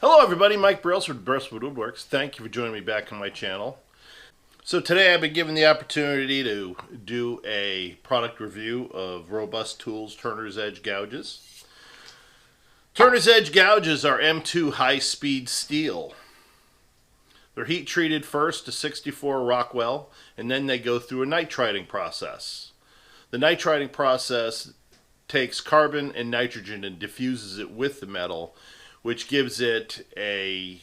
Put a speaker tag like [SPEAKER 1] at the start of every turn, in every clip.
[SPEAKER 1] Hello everybody, Mike Brills from Bristwood Woodworks. Thank you for joining me back on my channel. So today I've been given the opportunity to do a product review of Robust Tools Turner's Edge gouges. Turner's Edge gouges are M2 high-speed steel. They're heat treated first to 64 Rockwell, and then they go through a nitriding process. The nitriding process takes carbon and nitrogen and diffuses it with the metal, which gives it a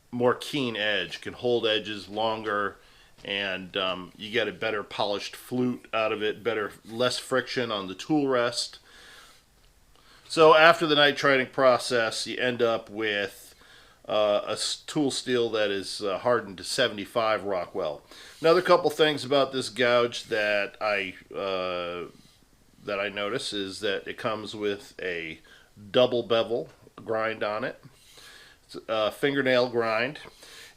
[SPEAKER 1] more keen edge, can hold edges longer, and you get a better polished flute out of it, less friction on the tool rest. So after the nitriding process, you end up with a tool steel that is hardened to 75 Rockwell. Another couple things about this gouge that I notice is that it comes with a double bevel grind on it. It's a fingernail grind.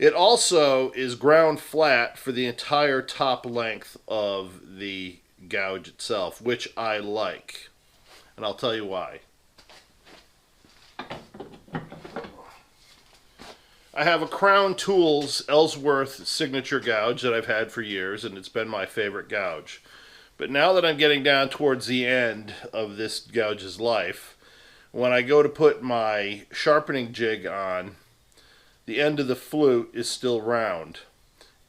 [SPEAKER 1] It also is ground flat for the entire top length of the gouge itself, which I like. And I'll tell you why. I have a Crown Tools Ellsworth signature gouge that I've had for years, and it's been my favorite gouge. But now that I'm getting down towards the end of this gouge's life, when I go to put my sharpening jig on, the end of the flute is still round,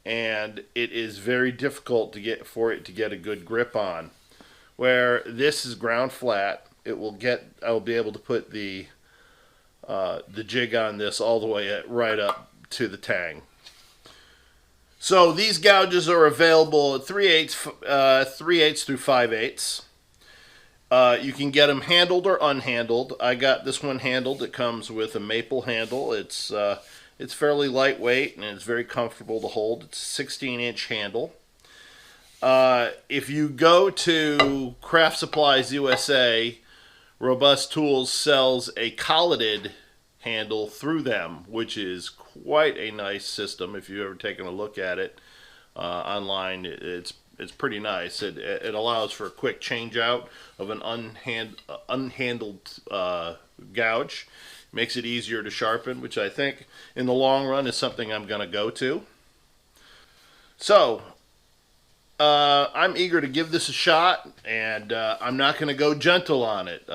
[SPEAKER 1] and it is very difficult to get a good grip on. Where this is ground flat, I'll be able to put the jig on this all the way right up to the tang. So these gouges are available at 3/8 through 5/8. You can get them handled or unhandled. I got this one handled. It comes with a maple handle. It's fairly lightweight and it's very comfortable to hold. It's a 16-inch handle. If you go to Craft Supplies USA, Robust Tools sells a colleted handle through them, which is quite a nice system. If you've ever taken a look at it online, it's pretty nice. It allows for a quick change out of an unhandled gouge. Makes it easier to sharpen, which I think in the long run is something I'm going to go to. So I'm eager to give this a shot, and I'm not going to go gentle on it.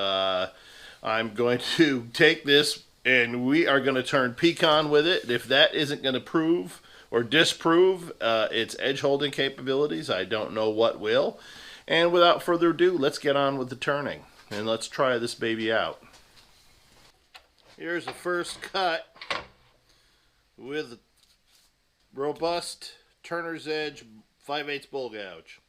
[SPEAKER 1] I'm going to take this and we are going to turn Pecan with it. If that isn't going to prove or disprove its edge holding capabilities, I don't know what will. And without further ado, let's get on with the turning and let's try this baby out. Here's the first cut with Robust Turner's Edge 5/8 Bowl Gouge.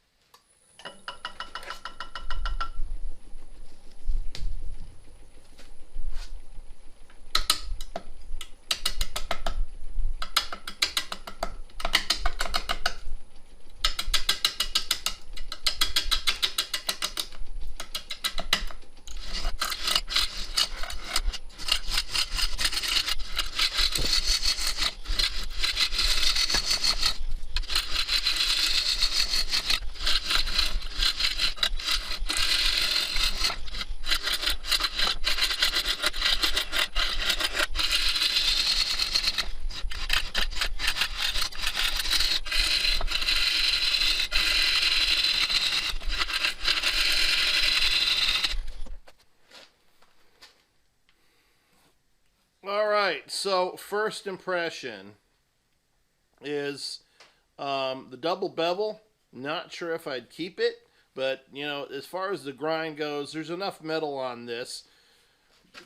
[SPEAKER 1] Alright, so first impression is the double bevel. Not sure if I'd keep it, but as far as the grind goes, there's enough metal on this.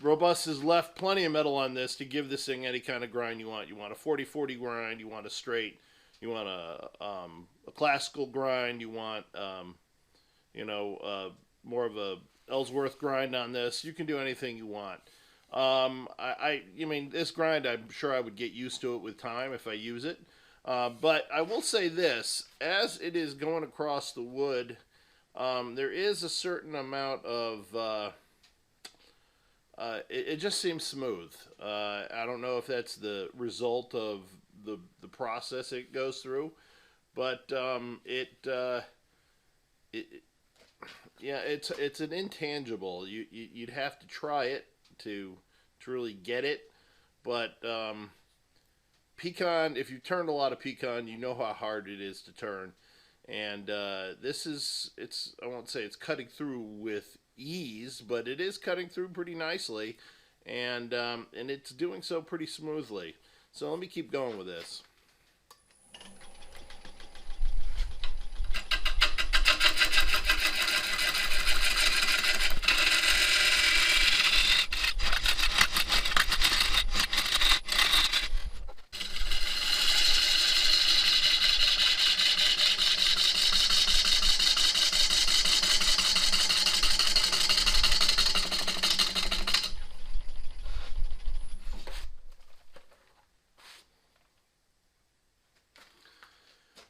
[SPEAKER 1] Robust has left plenty of metal on this to give this thing any kind of grind you want. You want a 40/40 grind, you want a straight, you want a classical grind, you want more of a Ellsworth grind on this. You can do anything you want. I mean, this grind, I'm sure I would get used to it with time if I use it. But I will say this, as it is going across the wood, there is a certain amount of, it just seems smooth. I don't know if that's the result of the process it goes through, but yeah, it's an intangible. You'd have to try it to really get it. But pecan, if you've turned a lot of pecan, you know how hard it is to turn. And this is, it's, I won't say it's cutting through with ease, but it is cutting through pretty nicely. And it's doing so pretty smoothly. So let me keep going with this.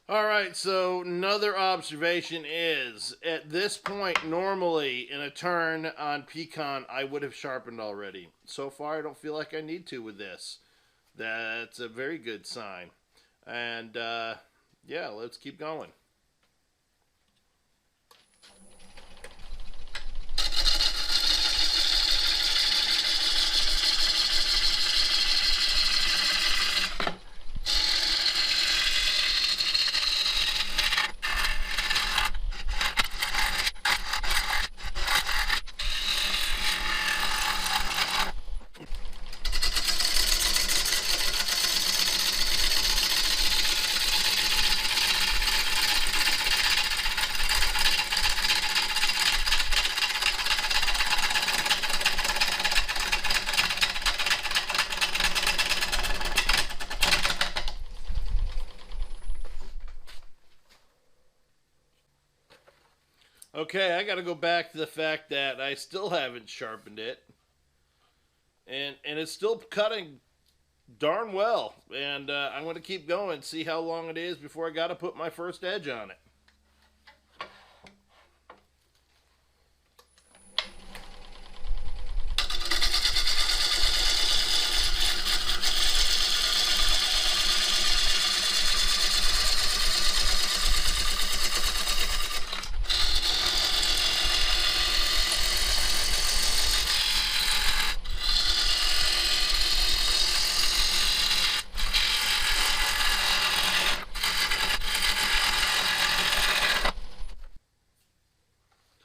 [SPEAKER 1] All right, so another observation is at this point, normally in a turn on pecan, I would have sharpened already. So far, I don't feel like I need to with this. That's a very good sign. And yeah, let's keep going. Okay, I got to go back to the fact that I still haven't sharpened it, and it's still cutting darn well. And I'm going to keep going, see how long it is before I got to put my first edge on it.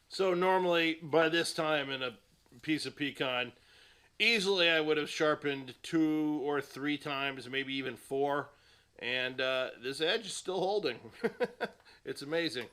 [SPEAKER 1] So normally by this time in a piece of pecan, easily I would have sharpened 2 or 3 times, maybe even 4. And this edge is still holding. It's amazing.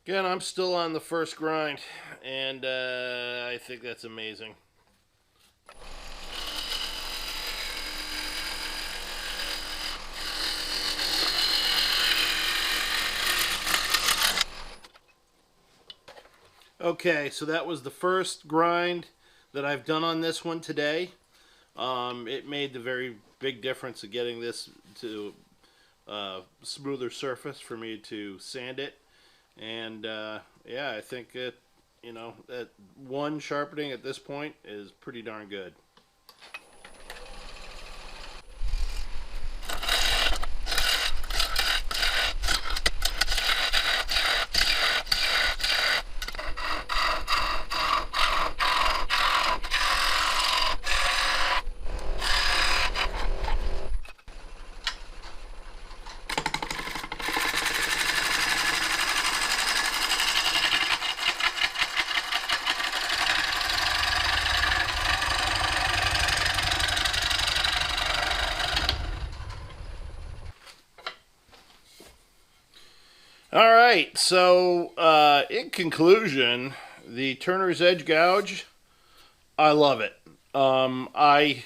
[SPEAKER 1] Again, I'm still on the first grind, and I think that's amazing. Okay, so that was the first grind that I've done on this one today. It made the very big difference of getting this to smoother surface for me to sand it. And yeah, I think it, that one sharpening at this point is pretty darn good. All right, so in conclusion, the Turner's Edge gouge, I love it. I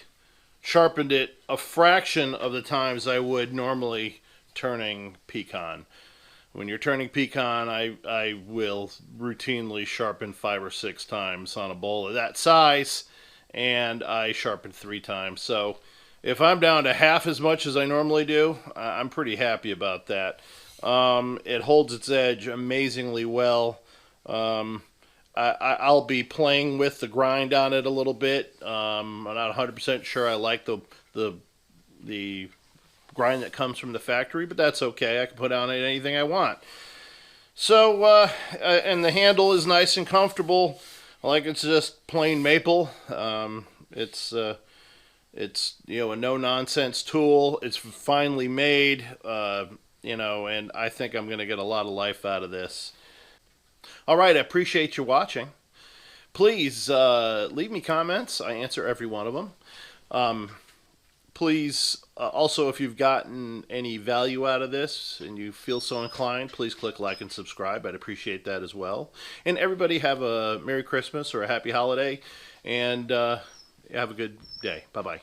[SPEAKER 1] sharpened it a fraction of the times I would normally turning pecan. When you're turning pecan, I will routinely sharpen 5 or 6 times on a bowl of that size, and I sharpen 3 times. So if I'm down to half as much as I normally do, I'm pretty happy about that. It holds its edge amazingly well. I'll be playing with the grind on it a little bit. I'm not 100% sure I like the grind that comes from the factory, but that's okay. I can put on it anything I want. So, and the handle is nice and comfortable. Like it's just plain maple. It's a no nonsense tool. It's finely made. And I think I'm going to get a lot of life out of this. All right, I appreciate you watching. Please leave me comments. I answer every one of them. Please, also, if you've gotten any value out of this and you feel so inclined, please click like and subscribe. I'd appreciate that as well. And everybody have a Merry Christmas or a Happy Holiday, and have a good day. Bye-bye.